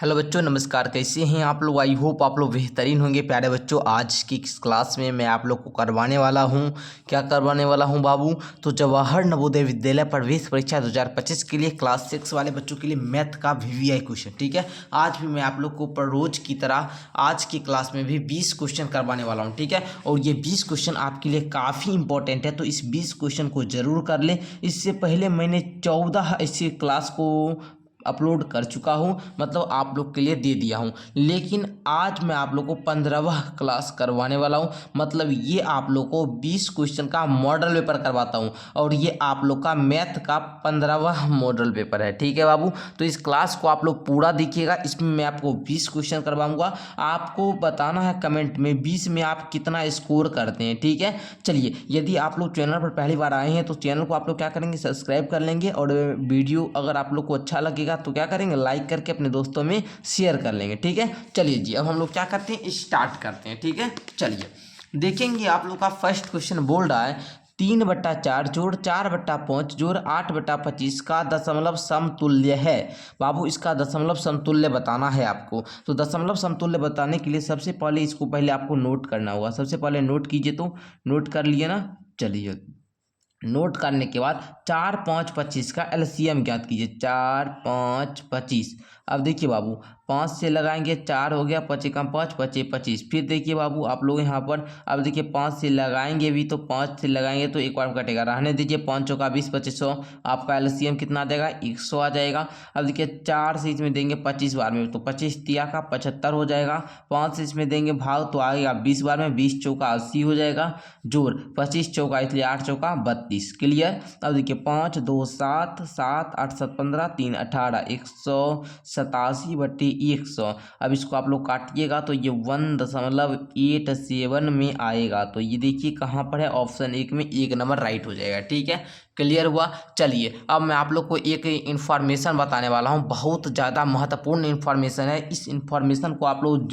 Hello बच्चों, नमस्कार। कैसे हैं आप लोग? आई होप आप लोग बेहतरीन होंगे। प्यारे बच्चों, आज की इस क्लास में मैं आप लोग को करवाने वाला हूं, क्या करवाने वाला हूं बाबू? तो जवाहर नवोदय विद्यालय प्रवेश परीक्षा 2025 के लिए क्लास 6 वाले बच्चों के लिए मैथ का वीवीआई क्वेश्चन। ठीक है, आज भी मैं आप लोग को पर रोज की तरह आज की क्लास में भी 20 क्वेश्चन करवाने वाला हूँ। ठीक है, और ये 20 क्वेश्चन आपके लिए काफ़ी इंपॉर्टेंट है, तो इस 20 क्वेश्चन को जरूर कर लें। इससे पहले मैंने 14 ऐसी क्लास को अपलोड कर चुका हूँ, मतलब आप लोग के लिए दे दिया हूँ, लेकिन आज मैं आप लोग को 15वां क्लास करवाने वाला हूँ। मतलब ये आप लोग को 20 क्वेश्चन का मॉडल पेपर करवाता हूँ और ये आप लोग का मैथ का 15वां मॉडल पेपर है। ठीक है बाबू, तो इस क्लास को आप लोग पूरा देखिएगा। इसमें मैं आपको 20 क्वेश्चन करवाऊंगा। आपको बताना है कमेंट में 20 में आप कितना स्कोर करते हैं। ठीक है, चलिए, यदि आप लोग चैनल पर पहली बार आए हैं तो चैनल को आप लोग क्या करेंगे, सब्सक्राइब कर लेंगे, और वीडियो अगर आप लोग को अच्छा लगेगा तो क्या करेंगे, लाइक करके अपने दोस्तों में शेयर कर लेंगे। ठीक है, चलिए जी, अब हम लोग क्या करते हैं, स्टार्ट करते हैं। ठीक है, चलिए देखेंगे। आप लोग का फर्स्ट क्वेश्चन बोल रहा है 3/4 जोड़ 4/5 जोड़ 8/25 का दशमलव समतुल्य है। बाबू, इसका दशमलव समतुल्य बताना है आपको। तो दशमलव समतुल्य बताने के लिए सबसे पहले इसको पहले आपको नोट करना होगा। सबसे पहले नोट कीजिए, तो नोट कर लिए ना। चलिए, नोट करने के बाद 4, 5, 25 का एलसीएम ज्ञात कीजिए। 4, 5, 25। अब देखिए बाबू, 5 से लगाएंगे 4 हो गया, 5 कम 5, 5 25। फिर देखिए बाबू, आप लोग यहाँ पर अब देखिए 5 से लगाएंगे भी, तो 5 से लगाएंगे तो एक बार में कटेगा, रहने दीजिए। 5 चौका 20, 2500। आपका एलसीएम कितना आ जाएगा, 100 आ जाएगा। अब देखिए 4 से इसमें देंगे 25 बार में, तो 25 तिया का 75 हो जाएगा। 5 से इसमें देंगे भाग, तो आएगा 20 बार में, 20 चौका 80 हो जाएगा। जोड़ 25 चौका, इसलिए 8 चौका 32। क्लियर। अब देखिए 5 2 7, 7 8 7 15, 3 18, 187/100। अब इसको आप लोग काटिएगा तो ये 1.87 में आएगा। तो ये देखिए कहाँ पर है, ऑप्शन 1 में 1 नंबर राइट हो जाएगा। ठीक है, क्लियर हुआ। चलिए, अब मैं आप लोग को एक इन्फॉर्मेशन बताने वाला हूँ, बहुत ज़्यादा महत्वपूर्ण इन्फॉर्मेशन है। इस इन्फॉर्मेशन को आप लोग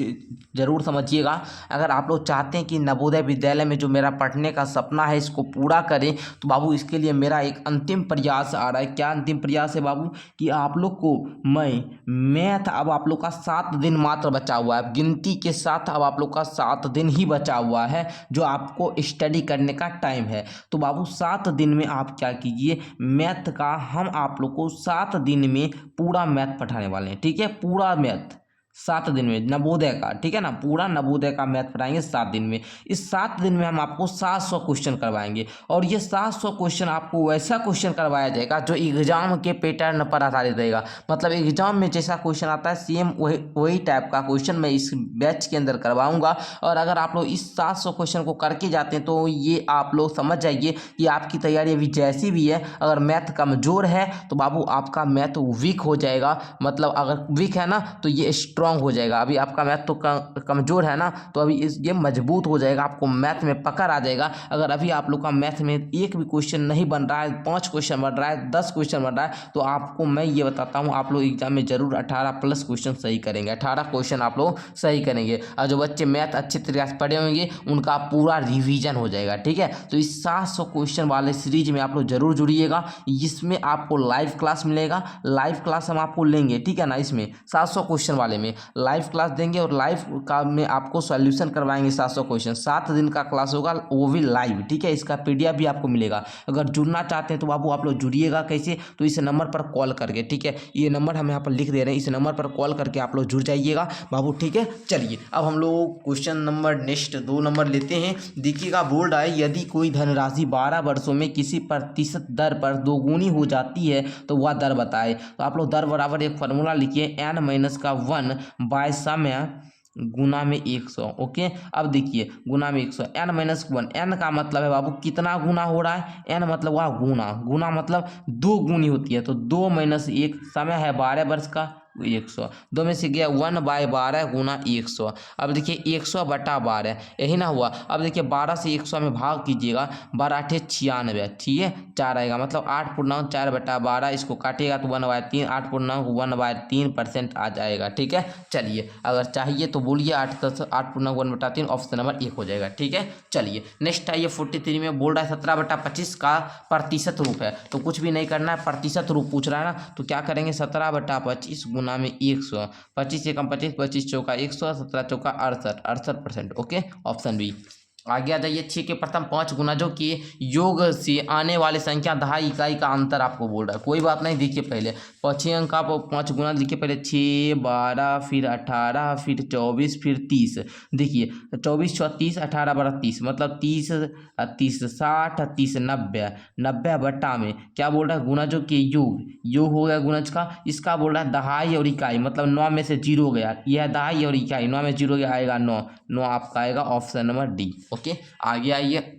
जरूर समझिएगा। अगर आप लोग चाहते हैं कि नवोदय विद्यालय में जो मेरा पढ़ने का सपना है इसको पूरा करें, तो बाबू इसके लिए मेरा एक अंतिम प्रयास आ रहा है। क्या अंतिम प्रयास है बाबू? कि आप लोग को मैं मैथ, अब आप लोग का 7 दिन मात्र बचा हुआ है, गिनती के साथ अब आप लोग का 7 दिन ही बचा हुआ है जो आपको स्टडी करने का टाइम है। तो बाबू 7 दिन में आप क्या कीजिए, मैथ का हम आप लोग को 7 दिन में पूरा मैथ पढ़ाने वाले हैं। ठीक है, पूरा मैथ 7 दिन में नवोदय का, ठीक है ना, पूरा नवोदय का मैथ पढ़ाएंगे 7 दिन में। इस 7 दिन में हम आपको 700 क्वेश्चन करवाएंगे, और ये 700 क्वेश्चन आपको वैसा क्वेश्चन करवाया जाएगा जो एग्जाम के पैटर्न पर आधारित रहेगा। मतलब एग्जाम में जैसा क्वेश्चन आता है सेम वही टाइप का क्वेश्चन मैं इस बैच के अंदर करवाऊंगा। और अगर आप लोग इस 700 क्वेश्चन को करके जाते हैं तो ये आप लोग समझ जाइए कि आपकी तैयारी अभी जैसी भी है, अगर मैथ कमजोर है तो बाबू आपका मैथ वीक हो जाएगा। मतलब अगर वीक है ना तो ये स्ट्रॉन्ग हो जाएगा। अभी आपका मैथ तो कमजोर है ना, तो अभी ये मजबूत हो जाएगा, आपको मैथ में पकड़ आ जाएगा। अगर अभी आप लोग का मैथ में एक भी क्वेश्चन नहीं बन रहा है, 5 क्वेश्चन बन रहा है, 10 क्वेश्चन बन रहा है, तो आपको मैं ये बताता हूँ आप लोग एग्जाम में जरूर 18+ क्वेश्चन सही करेंगे। 18 क्वेश्चन आप लोग सही करेंगे, और जो बच्चे मैथ अच्छे तरीके से पढ़े होंगे उनका पूरा रिवीजन हो जाएगा। ठीक है, तो इस 700 क्वेश्चन वाले सीरीज में आप लोग जरूर जुड़िएगा। इसमें आपको लाइव क्लास मिलेगा, लाइव क्लास हम आपको लेंगे। ठीक है ना, इसमें 700 क्वेश्चन वाले में लाइव क्लास देंगे, और लाइव का में आपको सॉल्यूशन करवाएंगे 700 क्वेश्चन। 7 दिन का क्लास होगा, वो भी लाइव। ठीक है, इसका पीडीएफ भी आपको मिलेगा। अगर जुड़ना चाहते हैं तो बाबू आप लोग जुड़िएगा कैसे, तो इस नंबर पर कॉल करके, ठीक है, ये नंबर हम यहाँ पर लिख दे रहे हैं, इस नंबर पर कॉल करके आप लोग जुड़ जाइएगा बाबू। ठीक है, चलिए अब हम लोग क्वेश्चन नंबर नेक्स्ट 2 नंबर लेते हैं। देखिएगा, बोल रहा है यदि कोई धनराशि 12 वर्षों में किसी प्रतिशत दर पर दोगुनी हो जाती है तो वह दर बताए। तो आप लोग दर बराबर एक फॉर्मूला लिखिए, n-1 बाय समय गुना में 100। ओके, अब देखिए गुना में 100, n-1, n का मतलब है बाबू कितना गुना हो रहा है, n मतलब वह गुना, गुना मतलब 2 गुनी होती है, तो 2-1 समय है 12 वर्ष का 100, 2 में से गया 1/12 गुना 100। अब देखिए 100/12 यही ना हुआ। अब देखिए 12 से 100 में भाग कीजिएगा, 12×8 96, ठीक है, 4 आएगा, मतलब 8.4/12। इसको काटिएगा तो 1/3, 8.1/3% आ जाएगा। ठीक है, चलिए अगर चाहिए तो बोलिए, 8.1/3 ऑप्शन नंबर 1 हो जाएगा। ठीक है, चलिए नेक्स्ट आइए 43 में बोल रहा है 17/25 का प्रतिशत रूप है। तो कुछ भी नहीं करना है, प्रतिशत रूप पूछ रहा है ना, तो क्या करेंगे, 17/25 गुना गुना में 100, 25 एकम 25, 25 चौका 100, 17 चौका 68, 68%। Okay, option B. आगे आ जाइए। 6 के प्रथम 5 गुणजों के योग से आने वाली संख्या दहाई इकाई का अंतर आपको बोल रहा है। कोई बात नहीं, देखिए पहले 6 अंक का 5 गुना लिखिए पहले, 6, 12, फिर 18, फिर 24, फिर 30। देखिए 24 6 30, 18 12 30, मतलब 30 30 60, 30 90, 90 बट्टा में क्या बोल रहा है, गुणजों के योग, योग हो गया गुणज का। इसका बोल रहा है दहाई और इकाई, मतलब 9 में से 0 गया, यह दहाई और इकाई, 9 में 0 गया, आएगा 9, 9 आपका आएगा ऑप्शन नंबर डी। ओके, आगे आइए।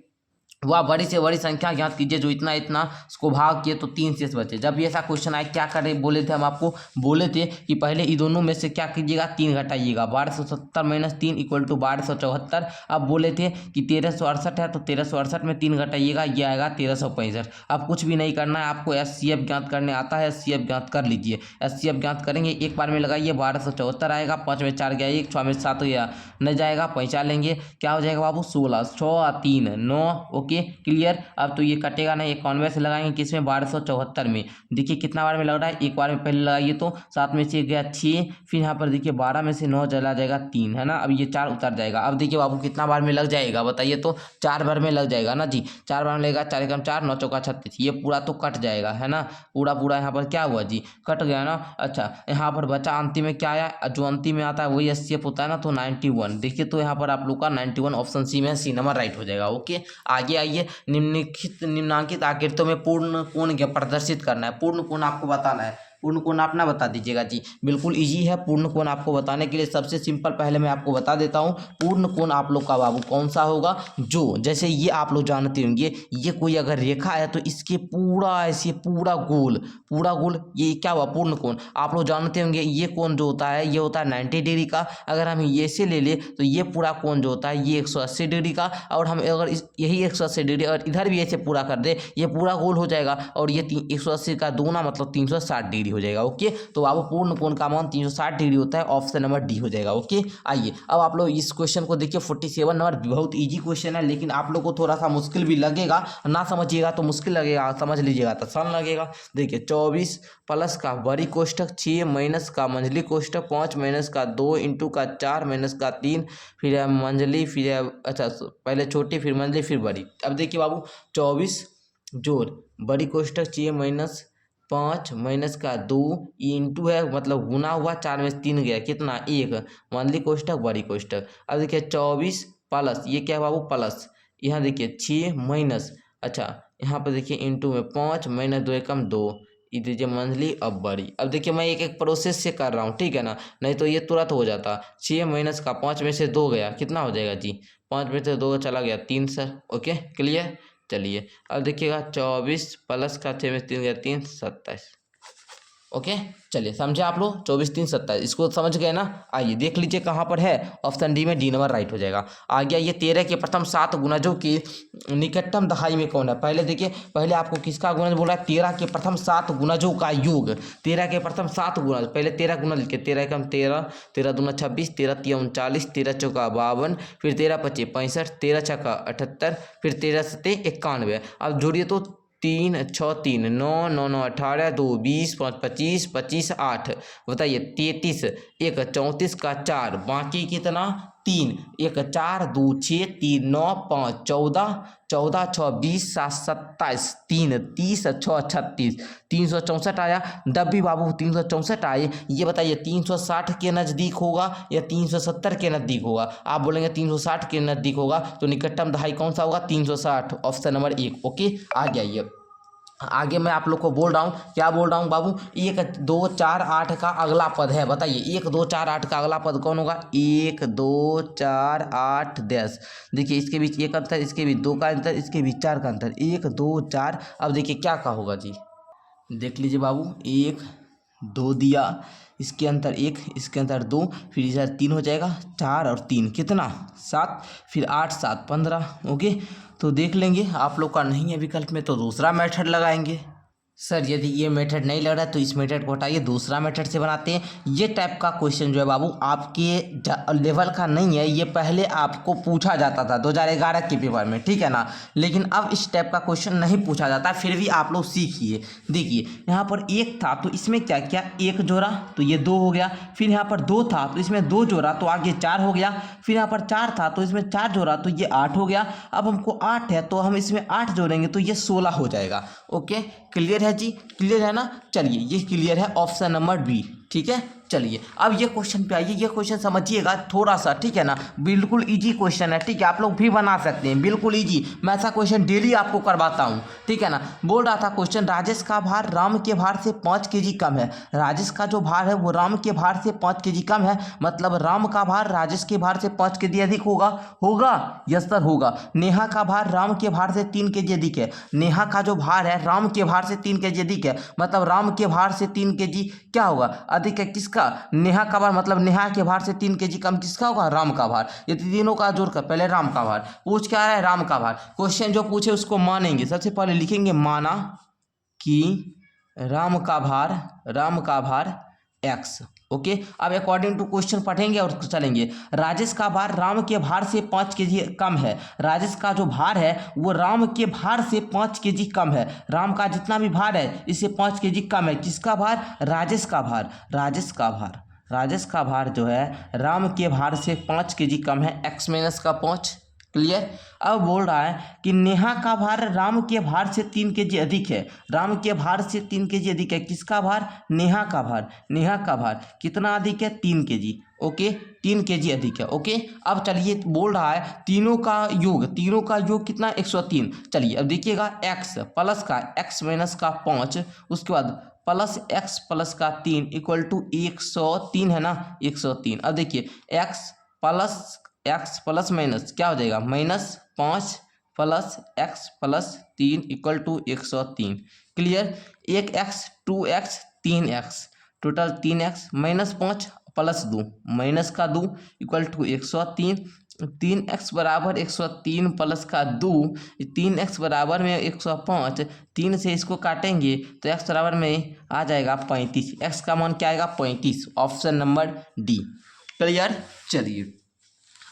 वह बड़ी से बड़ी संख्या ज्ञात कीजिए जो इतना इतना उसको भाग किए तो 3 शेष बचे। जब भी ऐसा क्वेश्चन आए क्या करें, बोले थे हम आपको, बोले थे कि पहले इन दोनों में से क्या कीजिएगा, 3 घटाइएगा। 1270 माइनस 3 इक्वल टू 1274। अब बोले थे कि 1368 है तो 1368 में 3 घटाइएगा, ये आएगा 1365। अब कुछ भी नहीं करना है आपको, एचसीएफ ज्ञात करने आता है, एचसीएफ ज्ञात कर लीजिए। एचसीएफ ज्ञात करेंगे, एक बार में लगाइए, 1274 आएगा, 5 में 4 गया 1, 6 में 7 गया, न जाएगा, 5 लेंगे, क्या हो जाएगा बाबू, 16, 6 और 3 9। Okay, clear. अब तो ये कटेगा नहीं, 91 से लगाएंगे किसमें, 1274 में। देखिए कितना बार में लग रहा है, एक बार में पहले लगाइए तो 7 में से गया 6, फिर यहाँ पर देखिए 12 में से 9 चला जाएगा 3, है ना। अब ये 4 उतर जाएगा। अब देखिए बाबू कितना बार में लग जाएगा बताइए तो, 4 बार में लग जाएगा ना जी, 4 बार में लगेगा, 4 एकम 4, 9 चौका 36, ये पूरा तो कट जाएगा, है ना, पूरा पूरा यहाँ पर क्या हुआ जी, कट गया ना। अच्छा, यहाँ पर बचा अंतिम में क्या आया, जो अंतिम में आता है वही एचसीएफ होता है ना, तो 91। देखिए तो यहाँ पर आप लोग का 91 ऑप्शन सी में, सी नंबर राइट हो जाएगा। ओके, आगे आइए। निम्नांकित आकृतियों में पूर्ण कोण प्रदर्शित करना है। पूर्ण कोण आपको बताना है, पूर्ण कोण आप ना बता दीजिएगा जी, बिल्कुल इजी है। पूर्ण कोण आपको बताने के लिए सबसे सिंपल पहले मैं आपको बता देता हूँ। पूर्ण कोण आप लोग का बाबू कौन सा होगा, जो जैसे ये आप लोग जानते होंगे, ये कोई अगर रेखा है तो इसके पूरा ऐसे पूरा गोल ये क्या हुआ, पूर्ण कोण। आप लोग जानते होंगे ये कोण जो होता है ये होता है 90 डिग्री का। अगर हम ये से ले ले तो ये पूरा कोण जो होता है ये 180 डिग्री का, और हम अगर यही 180 डिग्री और इधर भी ऐसे पूरा कर दे, ये पूरा गोल हो जाएगा, और ये 180 का दूना मतलब 360 डिग्री हो जाएगा। ओके, तो अब पूर्ण कोण का मान 360 डिग्री होता है, ऑप्शन नंबर डी हो जाएगा। ओके, आइए अब आप लोग इस क्वेश्चन को देखिए, 47 नंबर, बहुत इजी क्वेश्चन है, लेकिन आप लोग को थोड़ा सा मुश्किल भी लगेगा, ना समझिएगा तो मुश्किल लगेगा, समझ लीजिएगा तो आसान लगेगा। देखिए 24 प्लस का बड़ी कोष्ठक, 6 माइनस का मंझली कोष्ठक, 5 माइनस का 2 इंटू का 4 माइनस का 3, फिर है मंझली, फिर है अच्छा पहले छोटी फिर मंझली फिर बड़ी। अब देखिए बाबू 24 जोड़ बड़ी कोष्ठक 6 माइनस 5 माइनस का 2 इंटू है मतलब गुना हुआ, 4 में से 3 गया, कितना 1, मंझली कोष्ठक बड़ी कोष्ठक। अब देखिए 24 प्लस ये क्या है बाबू, प्लस, यहाँ देखिए 6 माइनस, अच्छा यहाँ पर देखिए इंटू में 5 माइनस 2 एकम 2, ये दीजिए मंझली अब बड़ी। अब देखिए मैं एक एक प्रोसेस से कर रहा हूँ, ठीक है ना, नहीं तो ये तुरंत हो जाता। 6 माइनस का 5 में से 2 गया, कितना हो जाएगा जी, 5 में से 2 चला गया 3 सर। Okay, clear. चलिए अब देखिएगा 24 प्लस का 6 में 3 गया 3, 27। ओके, चलिए समझे आप लोग, 24 3 27, इसको समझ गए ना। आइए देख लीजिए कहाँ पर है, ऑप्शन डी में, डी नंबर राइट हो जाएगा। आ गया ये 13 के प्रथम 7 गुणजों की निकटतम दहाई में कौन है। पहले देखिए, पहले आपको किसका गुणज बोला है, 13 के प्रथम 7 गुणजों का योग। 13 के प्रथम 7 गुणज, पहले 13 गुना लिखे, 13 एकम 13, 13 दूना 26, 13 तिया 39, 13 चौका 52, फिर 13 पच्चीस 65, 13 छक्का 78, फिर 13 सत्ते 91। अब जोड़िए तो 3 6 3 9 9 9 18 2 20 5 25 25 8, बताइए 33, 1 34 का 4, बाकी कितना 3, 1 4 2 6 3 9 5 14, 14 6 20 7 27 3 30 6 36, 364 आया। जब भी बाबू 364 आए, ये बताइए 360 के नज़दीक होगा या 370 के नज़दीक होगा। आप बोलेंगे 360 के नज़दीक होगा, तो निकटतम दहाई कौन सा होगा, 360, ऑप्शन नंबर 1। ओके, आ जाइए आगे मैं आप लोग को बोल रहा हूँ, क्या बोल रहा हूँ बाबू, 1 2 4 8 का अगला पद है, बताइए 1 2 4 8 का अगला पद कौन होगा, 1 2 4 8 10। देखिए इसके बीच 1 अंतर, इसके बीच 2 का अंतर, इसके बीच 4 का अंतर, 1 2 4। अब देखिए क्या का होगा जी, देख लीजिए बाबू, 1 2 दिया, इसके अंतर 1, इसके अंतर 2, फिर इधर 3 हो जाएगा, 4 और 3 कितना 7, फिर 8 7 15। ओके, तो देख लेंगे, आप लोग का नहीं है विकल्प में तो दूसरा मेथड लगाएंगे, सर यदि ये मेथड नहीं लग रहा है तो इस मेथड को हटाइए, दूसरा मेथड से बनाते हैं। ये टाइप का क्वेश्चन जो है बाबू आपके लेवल का नहीं है, ये पहले आपको पूछा जाता था 2011 के पेपर में, ठीक है ना। लेकिन अब इस टाइप का क्वेश्चन नहीं पूछा जाता, फिर भी आप लोग सीखिए। देखिए यहाँ पर एक था तो इसमें क्या किया, एक जोड़ा तो ये दो हो गया, फिर यहाँ पर दो था तो इसमें दो जोड़ा तो आगे चार हो गया, फिर यहाँ पर चार था तो इसमें चार जोड़ा तो ये 8 हो गया। अब हमको 8 है तो हम इसमें 8 जोड़ेंगे तो ये 16 हो जाएगा। ओके, क्लियर है जी, क्लियर है ना। चलिए ये क्लियर है ऑप्शन नंबर बी, ठीक है। चलिए अब ये क्वेश्चन पे आइए, ये क्वेश्चन समझिएगा थोड़ा सा, ठीक है ना। बिल्कुल इजी क्वेश्चन है, ठीक है, आप लोग भी बना सकते हैं, बिल्कुल इजी। मैं ऐसा क्वेश्चन डेली आपको करवाता हूँ, ठीक है ना। बोल रहा था क्वेश्चन, राजेश का भार राम के भार से 5 kg कम है। राजेश का जो भार है वो राम के भार से 5 kg कम है, मतलब राम का भार राजेश के भार से 5 kg अधिक होगा। होगा, यस सर होगा। नेहा का भार राम के भार से 3 kg अधिक है। नेहा का जो भार है राम के भार से 3 kg अधिक है, मतलब राम के भार से 3 kg क्या होगा, अधिक है। किसका, नेहा का भार, मतलब नेहा के भार से 3 kg कम किसका होगा, राम का भार। ये तीनों का जोड़कर पहले राम का भार पूछ क्या है, राम का भार। क्वेश्चन जो पूछे उसको मानेंगे, सबसे पहले लिखेंगे माना कि राम का भार x। ओके, अब अकॉर्डिंग टू क्वेश्चन पढ़ेंगे और चलेंगे। राजेश का भार राम के भार से 5 kg कम है। राजेश का जो भार है वो राम के भार से 5 kg कम है। राम का जितना भी भार है इससे 5 kg कम है। किसका भार, राजेश का भार। राजेश का भार जो है राम के भार से 5 kg कम है, x माइनस का 5। क्लियर। अब बोल रहा है कि नेहा का भार राम के भार से 3 kg अधिक है। राम के भार से 3 kg अधिक है, किसका भार, नेहा का भार। नेहा का भार कितना अधिक है, 3 kg। ओके, 3 kg अधिक है। ओके, अब चलिए बोल रहा है तीनों का योग कितना, 103। चलिए अब देखिएगा, x प्लस का x माइनस का 5, उसके बाद प्लस x प्लस का 3 इक्वल टू 103 है ना, 103। अब देखिए x प्लस माइनस क्या हो जाएगा, -5 plus x plus 3 equal to 103। Clear. 1x 2x 3x, total 3x -5 plus 2 minus का 2 इक्वल टू 103। 3x बराबर 103 प्लस का 2, 3x बराबर में 105, 3 से इसको काटेंगे तो x बराबर में आ जाएगा 35। x का मान क्या आएगा, 35। Option number D. क्लियर। चलिए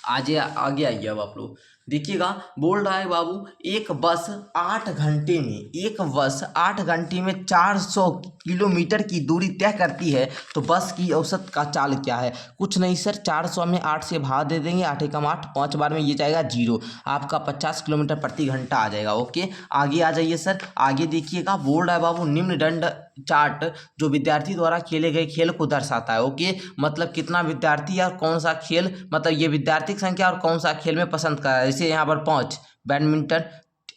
आगे आइए अब आप लोग देखिएगा। बोल रहा है बाबू एक बस 8 घंटे में 400 किलोमीटर की दूरी तय करती है, तो बस की औसत का चाल क्या है। कुछ नहीं सर, 400 में 8 से भाग दे देंगे, 8 एकम 8, 5 बार में ये जाएगा 0, आपका 50 किलोमीटर प्रति घंटा आ जाएगा। ओके, आगे आ जाइए सर, आगे देखिएगा। बोल रहा है बाबू निम्न दंड चार्ट जो विद्यार्थी द्वारा खेले गए खेल को दर्शाता है। ओके, मतलब कितना विद्यार्थी और कौन सा खेल, मतलब ये विद्यार्थी की संख्या और कौन सा खेल में पसंद कर रहा है। जैसे यहाँ पर 5 बैडमिंटन,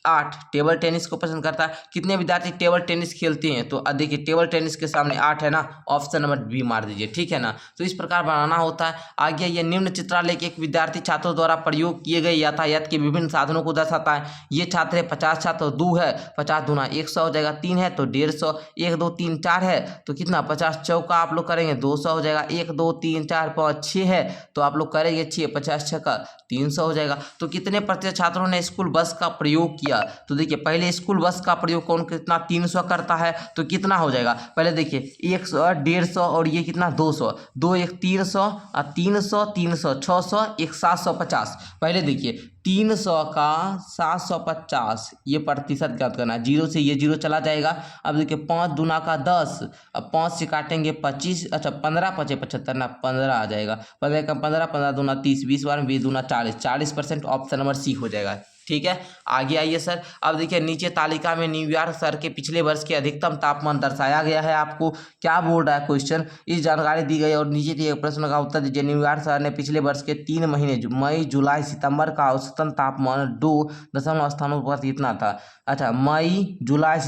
8 टेबल टेनिस को पसंद करता है। कितने विद्यार्थी टेबल टेनिस खेलते हैं, तो देखिए टेबल टेनिस के सामने 8 है ना, ऑप्शन नंबर बी मार दीजिए, ठीक है ना। तो इस प्रकार बनाना होता है। आगे ये निम्न चित्रालेख एक विद्यार्थी छात्रों द्वारा प्रयोग किए गए यातायात के विभिन्न साधनों को दर्शाता है। ये छात्र है 50 छात्र, 2 है 50 दूना 100 हो जाएगा, 3 है तो 150, 1 2 3 4 है तो कितना 50 चौका आप लोग करेंगे 200 हो जाएगा, 1 2 3 4 5 6 है तो आप लोग करेंगे 6, 50 छक्का 300 हो जाएगा। तो कितने प्रतिशत छात्रों ने स्कूल बस का प्रयोग किया, तो देखिए पहले स्कूल बस का प्रयोग कौन कितना 300 करता है तो कितना हो जाएगा। पहले देखिए 100, 150 और ये कितना 200, 2 1 300 और 300 300 600 1 750। पहले देखिए 300 का 750 ये प्रतिशत ज्ञात करना है, 0 से ये 0 चला जाएगा। अब देखिए 5 दूना का 10, अब 5 से काटेंगे 25, अच्छा 15 5 75 ना 15 आ जाएगा, 15 का 15, 15 दूना 30, 20 बार 20 दूना 40, 40% ऑप्शन नंबर सी हो जाएगा। ठीक है, आगे आइए सर। अब देखिए नीचे तालिका में न्यूयॉर्क शहर के पिछले वर्ष के अधिकतम तापमान दर्शाया गया है। आपको क्या बोल रहा है क्वेश्चन, इस जानकारी दी गई और नीचे दिए प्रश्न का उत्तर दीजिए। न्यूयॉर्क शहर ने पिछले वर्ष के 3 महीने मई जुलाई सितंबर का औसतन तापमान 2 स्थानों पर कितना था। अच्छा मई जुलाई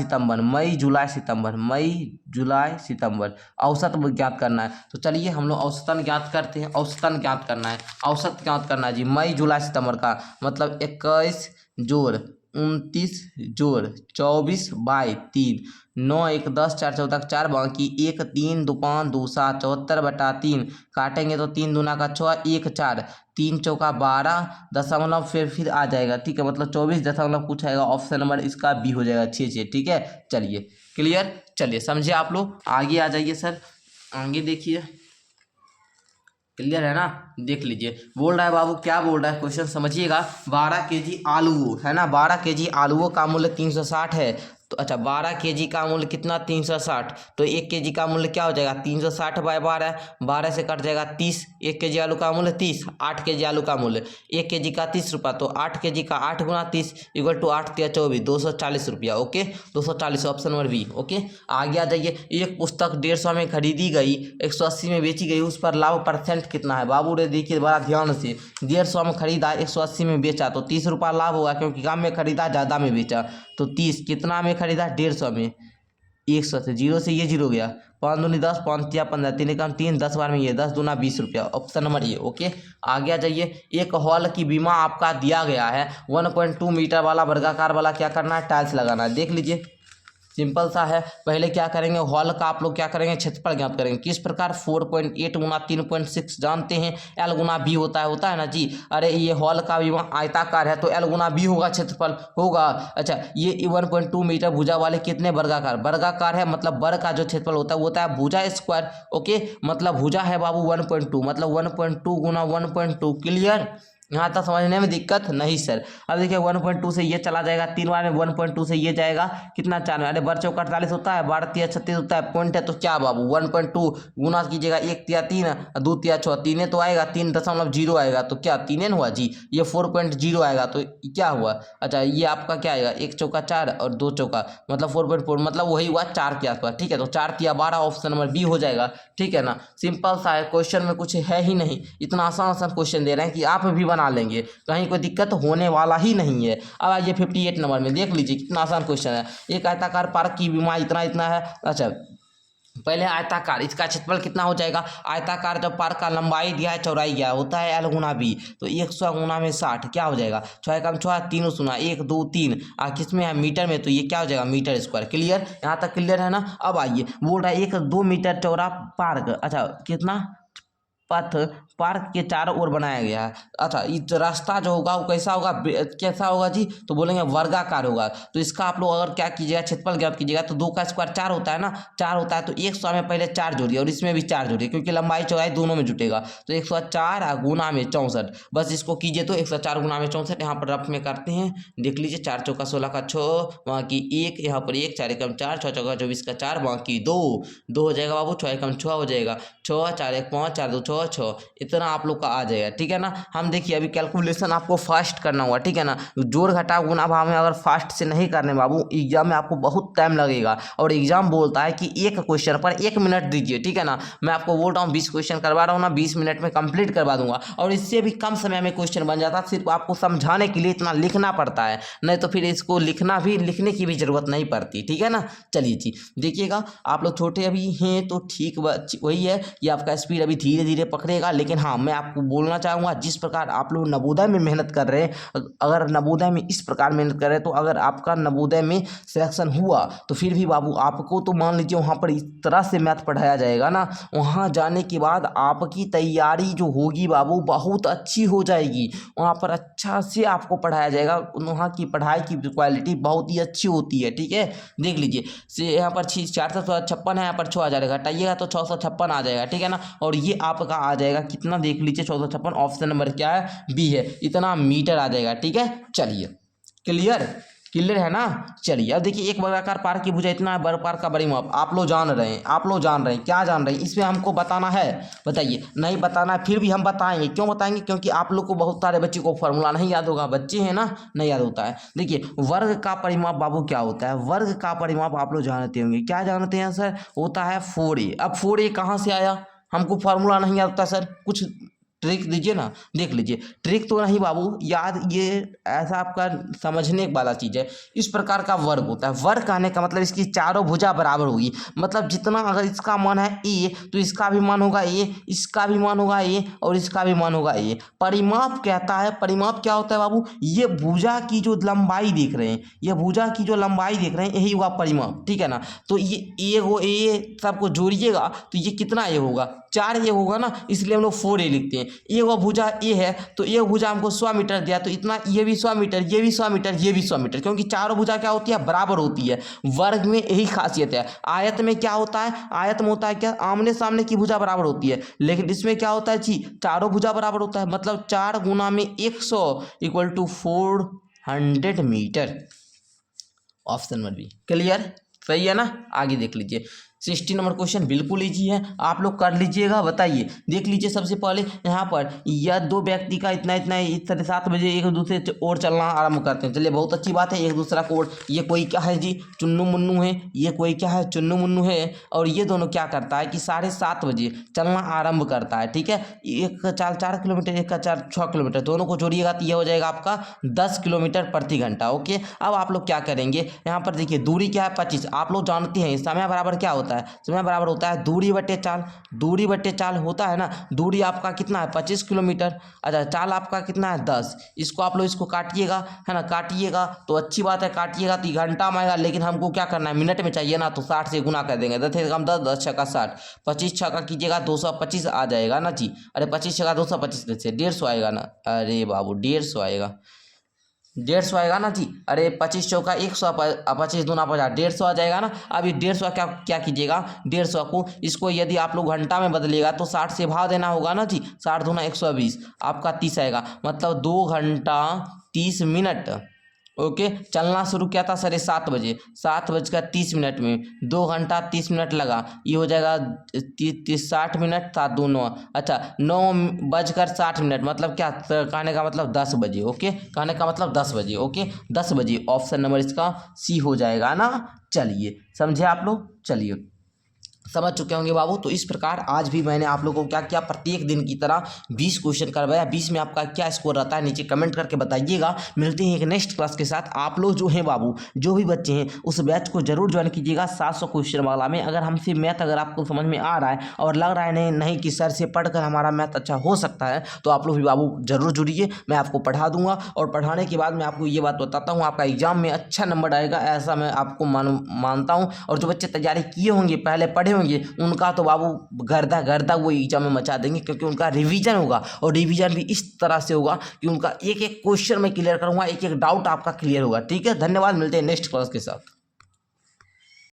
सितंबर औसत ज्ञात करना है। तो चलिए हम लोग औसतन ज्ञात करते हैं। औसतन ज्ञात करना है, औसत ज्ञात करना है जी। मई जुलाई सितंबर का मतलब 21 जोड़ 29 जोड़ 24/3 9 1 10 4 14 4 बाकी 1 3 2 5 2 7 74/3 काटेंगे तो 3 दूना का 6 1 4 3 चौका 12 दशमलव फिर आ जाएगा, ठीक है, मतलब 24 दशमलव कुछ आएगा। ऑप्शन नंबर इसका बी हो जाएगा 6 ठीक है। चलिए क्लियर, चलिए समझे आप लोग, आगे आ जाइए सर, आगे देखिए, क्लियर है ना। देख लीजिए बोल रहा है बाबू, क्या बोल रहा है क्वेश्चन समझिएगा। 12 केजी आलू है ना, 12 केजी आलूओं का मूल्य 360 है। तो अच्छा 12 केजी का मूल्य कितना 360, तो 1 केजी का मूल्य क्या हो जाएगा 360/12, 12 से कट जाएगा 30। 1 केजी आलू का मूल्य 30, 8 केजी आलू का मूल्य 1 केजी का 30 रुपये, तो 8 केजी का 8 गुना 30 इक्वल टू 8 तिया 24 240 रुपया। Okay 240 option number B. Okay आगे आ जाइए। एक पुस्तक 150 में खरीदी गई, 180 में बेची गई, उस पर लाभ परसेंट कितना है। बाबू रे देखिए बड़ा ध्यान से, 150 में खरीदा 180 में बेचा तो 30 रुपया लाभ होगा, क्योंकि कम में खरीदा ज़्यादा में बेचा। तो 30 कितना में खरीदा 150 में, 100 से, जीरो से ये जीरो गया, 5 दूनी 10 5 तिया 15 3 एकम 3 10 बार में ये 10 दूना 20 रुपया। Option number A. ओके आगे आ जाइए। एक हॉल की बीमा आपका दिया गया है, 1.2 मीटर वाला वर्गाकार वाला क्या करना है, टाइल्स लगाना है। देख लीजिए सिंपल सा है। पहले क्या करेंगे, हॉल का आप लोग क्या करेंगे, क्षेत्रफल ज्ञात करेंगे। किस प्रकार 4.8 गुना 3.6 जानते हैं, एल गुना बी होता है ना जी। अरे ये हॉल का भी आयताकार है तो एल गुना बी होगा, क्षेत्रफल होगा। अच्छा ये 1.2 मीटर भुजा वाले कितने वर्गाकार है, मतलब वर्ग का जो क्षेत्रफल होता है वो होता है भुजा स्क्वायर। ओके मतलब भुजा है बाबू 1.2, मतलब 1.2 गुना 1.2। क्लियर, यहाँ तक समझने में दिक्कत नहीं सर। अब देखिए 1.2 से ये चला जाएगा, 3 बार में 1.2 से ये जाएगा कितना 4 में, अरे 12 चौका 48 होता है, 12 तिया 36 होता है, पॉइंट है तो क्या बाबू 1.2 गुना कीजिएगा, 1 तिया 3 2 तिया 6 तीन तो आएगा, 3.0 आएगा तो क्या 3 हुआ जी। ये 4.0 आएगा तो क्या हुआ, अच्छा ये आपका क्या आएगा 1 चौका 4 और 2 चौका मतलब 4.4, मतलब वही हुआ 4 के आसपास, ठीक है। तो 4 तिया 12 ऑप्शन नंबर बी हो जाएगा, ठीक है ना। सिंपल सा है, क्वेश्चन में कुछ है ही नहीं, इतना आसान क्वेश्चन दे रहे हैं कि आप भी बना लेंगे, कहीं कोई दिक्कत होने वाला ही नहीं है। अब आइए 58 नंबर में, देख लीजिए कितना आसान क्वेश्चन है। एक आयताकार पार्क की बीमा इतना है। अच्छा पहले आयताकार, इसका क्षेत्रफल कितना हो जाएगा, आयताकार जब पार्क का लंबाई दिया है चौड़ाई दिया होता है एल गुना बी, तो 100 गुना में 60 क्या हो जाएगा, 6 कम 6 3 सुना 1 2 3 किस में है मीटर में, तो ये क्या हो जाएगा मीटर स्क्वायर। क्लियर, यहाँ तक क्लियर है ना। अब आइए बोल रहा है 1 2 मीटर चौड़ा पार्क, अच्छा कितना पथ पार्क के चारों ओर बनाया गया है। अच्छा ये रास्ता जो होगा वो कैसा होगा जी, तो बोलेंगे वर्गाकार होगा। तो इसका आप लोग अगर क्या कीजिएगा क्षेत्रफल ज्ञात कीजिएगा, तो 2 का स्क्वायर 4 होता है ना, 4 होता है तो 100 में पहले 4 जोड़िए और इसमें भी 4 जोड़िए, क्योंकि लंबाई चौड़ाई दोनों में जुटेगा। तो 104 गुना में 64, बस इसको कीजिए तो 104 गुना में 64 यहाँ पर रफ में करते हैं। देख लीजिए 4 चौका 16 का 6, वहाँ की 1 यहाँ पर 1 4 एकम 4 6 चौका 24 का 4, वहाँ की 2 हो जाएगा बाबू, 6 एकम 6 हो जाएगा, 6 4 1 5 4 2 6 6, इतना आप लोग का आ जाएगा, ठीक है ना। हम देखिए अभी कैलकुलेशन आपको फास्ट करना होगा, ठीक है ना। जोड़ घटाव गुना भाग में अगर फास्ट से नहीं करने बाबू, एग्जाम में आपको बहुत टाइम लगेगा, और एग्जाम बोलता है कि एक क्वेश्चन पर 1 मिनट दीजिए, ठीक है ना। मैं आपको बोल रहा हूँ 20 क्वेश्चन करवा रहा हूँ ना, 20 मिनट में कंप्लीट करवा दूंगा, और इससे भी कम समय में क्वेश्चन बन जाता, सिर्फ आपको समझाने के लिए इतना लिखना पड़ता है, नहीं तो फिर इसको लिखने की भी जरूरत नहीं पड़ती, ठीक है ना। चलिए जी देखिएगा, आप लोग छोटे अभी हैं तो ठीक वही है कि आपका स्पीड अभी धीरे धीरे पकड़ेगा, लेकिन हाँ मैं आपको बोलना चाहूँगा जिस प्रकार आप लोग नवोदय में मेहनत कर रहे हैं, अगर नवोदय में इस प्रकार मेहनत कर रहे हैं, तो अगर आपका नवोदय में सिलेक्शन हुआ तो फिर भी बाबू आपको तो मान लीजिए वहाँ पर इस तरह से मैथ पढ़ाया जाएगा ना, वहाँ जाने के बाद आपकी तैयारी जो होगी बाबू बहुत अच्छी हो जाएगी, वहाँ पर अच्छा से आपको पढ़ाया जाएगा, वहाँ की पढ़ाई की क्वालिटी बहुत ही अच्छी होती है, ठीक है। देख लीजिए से यहाँ पर 456 है, यहाँ पर 6000 घटाइएगा तो 656 आ जाएगा, ठीक है ना। और ये आपका आ जाएगा कितना, देख लीजिए 656, ऑप्शन नंबर क्या है बी है, इतना मीटर आ जाएगा, ठीक है। चलिए क्लियर है ना। चलिए अब देखिए एक वर्गाकार पार्क की भुजा इतना है, पार्क का बड़ी माप आप लोग जान रहे हैं, क्या जान रहे हैं, इसमें हमको बताना है, बताइए। नहीं बताना है फिर भी हम बताएंगे, क्यों बताएंगे, क्योंकि आप लोग को बहुत सारे बच्चे को फॉर्मूला नहीं याद होगा, बच्चे हैं ना नहीं याद होता है। देखिए वर्ग का परिमाप बाबू क्या होता है, वर्ग का परिमाप आप लोग जानते होंगे, क्या जानते हैं सर, होता है 4a। अब 4a कहाँ से आया, हमको फार्मूला नहीं आता सर, कुछ ट्रिक दीजिए ना, देख लीजिए। ट्रिक तो नहीं बाबू, याद ये ऐसा आपका समझने वाला चीज़ है। इस प्रकार का वर्ग होता है। वर्ग कहने का मतलब इसकी चारों भुजा बराबर होगी, मतलब जितना अगर इसका मान है ए तो इसका भी मान होगा ए, इसका भी मान होगा ए और इसका भी मान होगा ए। परिमाप कहता है, परिमाप क्या होता है बाबू, ये भुजा की जो लंबाई देख रहे हैं, ये भुजा की जो लंबाई देख रहे हैं यही हुआ परिमाप, ठीक है ना। तो ये ए हो, ए सबको जोड़िएगा तो ये कितना ए होगा, 4 ए होगा ना, इसलिए हम लोग 4 ए लिखते हैं। ए वो भुजा ए है तो ये भुजा हमको 100 मीटर दिया तो इतना, ये भी 100 मीटर, ये भी 100 मीटर, ये भी 100 मीटर, क्योंकि चारों भुजा क्या होती है, बराबर होती है। वर्ग में यही खासियत है। आयत में क्या होता है, आयत में होता है क्या, आमने सामने की भुजा बराबर होती है, लेकिन इसमें क्या होता है जी, चारों भुजा बराबर होता है, मतलब 4 गुना में 100 equal to 400 metre. Option number B clear, सही है ना। आगे देख लीजिए 60 नंबर क्वेश्चन बिल्कुल इजी है, आप लोग कर लीजिएगा। बताइए, देख लीजिए सबसे पहले यहाँ पर यह दो व्यक्ति का इतना इतना इस तरह 7 बजे एक दूसरे और चलना आरंभ करते हैं। चलिए बहुत अच्छी बात है, एक दूसरा को। ये कोई क्या है जी, चुन्नू मुन्नू है, ये कोई क्या है, चुन्नू मुन्नू है। और ये दोनों क्या करता है कि 7:30 बजे चलना आरंभ करता है, ठीक है। एक का चाल 4 किलोमीटर, एक का चाल 6 किलोमीटर, दोनों को जोड़िएगा तो यह हो जाएगा आपका 10 किलोमीटर प्रति घंटा। ओके, अब आप लोग क्या करेंगे, यहाँ पर देखिए दूरी क्या है 25। आप लोग जानते हैं समय बराबर क्या होता है, समय बराबर होता है दूरी बटे चाल। दूरी बटे चाल होता है ना, दूरी आपका कितना है 25 किलोमीटर। अच्छा, चाल आपका कितना है 10। इसको आप लोग इसको काटिएगा, है ना, काटिएगा तो अच्छी बात है, काटिएगा तो घंटा में आएगा, लेकिन हमको क्या करना है, मिनट में चाहिए ना, तो 60 से गुना कर देंगे। 10 कम 10, 10 छक्का 60, 25 छक्का कीजिएगा 225 आ जाएगा ना जी। अरे 25 छक्का 225 कैसे, 150 आएगा ना। अरे बाबू 150 आएगा, 150 आएगा ना जी। अरे 25 चौका 100, 25 दूना 50, 150 आ जाएगा ना। अब ये 150 क्या क्या कीजिएगा, 150 को इसको यदि आप लोग घंटा में बदलिएगा तो 60 से भाग देना होगा ना जी। 60 दूना 120, आपका 30 आएगा, मतलब 2 घंटा 30 मिनट। ओके, चलना शुरू किया था 7:30 बजे, 7:30 में 2 घंटा 30 मिनट लगा, ये हो जाएगा 60 मिनट, 7 2 9। अच्छा, 9:60, मतलब क्या कहने का मतलब 10 बजे। ओके, कहने का मतलब 10 बजे। ओके, 10 बजे ऑप्शन नंबर इसका सी हो जाएगा ना। चलिए समझे आप लोग, चलिए समझ चुके होंगे बाबू। तो इस प्रकार आज भी मैंने आप लोगों को क्या किया, प्रत्येक दिन की तरह 20 क्वेश्चन करवाया। 20 में आपका क्या स्कोर रहता है नीचे कमेंट करके बताइएगा। मिलते हैं एक नेक्स्ट क्लास के साथ। आप लोग जो हैं बाबू, जो भी बच्चे हैं उस बैच को जरूर ज्वाइन कीजिएगा 700 क्वेश्चन वाला में। अगर हमसे मैथ अगर आपको समझ में आ रहा है और लग रहा है नहीं कि सर से पढ़कर हमारा मैथ अच्छा हो सकता है, तो आप लोग भी बाबू जरूर जुड़िए, मैं आपको पढ़ा दूंगा। और पढ़ाने के बाद मैं आपको ये बात बताता हूँ, आपका एग्जाम में अच्छा नंबर आएगा, ऐसा मैं आपको मानता हूँ। और जो बच्चे तैयारी किए होंगे, पहले पढ़े होंगे, उनका तो बाबू गर्दा गर्दा वो एग्जाम में मचा देंगे, क्योंकि उनका रिवीजन होगा। और रिवीजन भी इस तरह से होगा कि उनका एक एक क्वेश्चन मैं क्लियर करूंगा, एक एक डाउट आपका क्लियर होगा। ठीक है, धन्यवाद, मिलते हैं नेक्स्ट क्लास के साथ।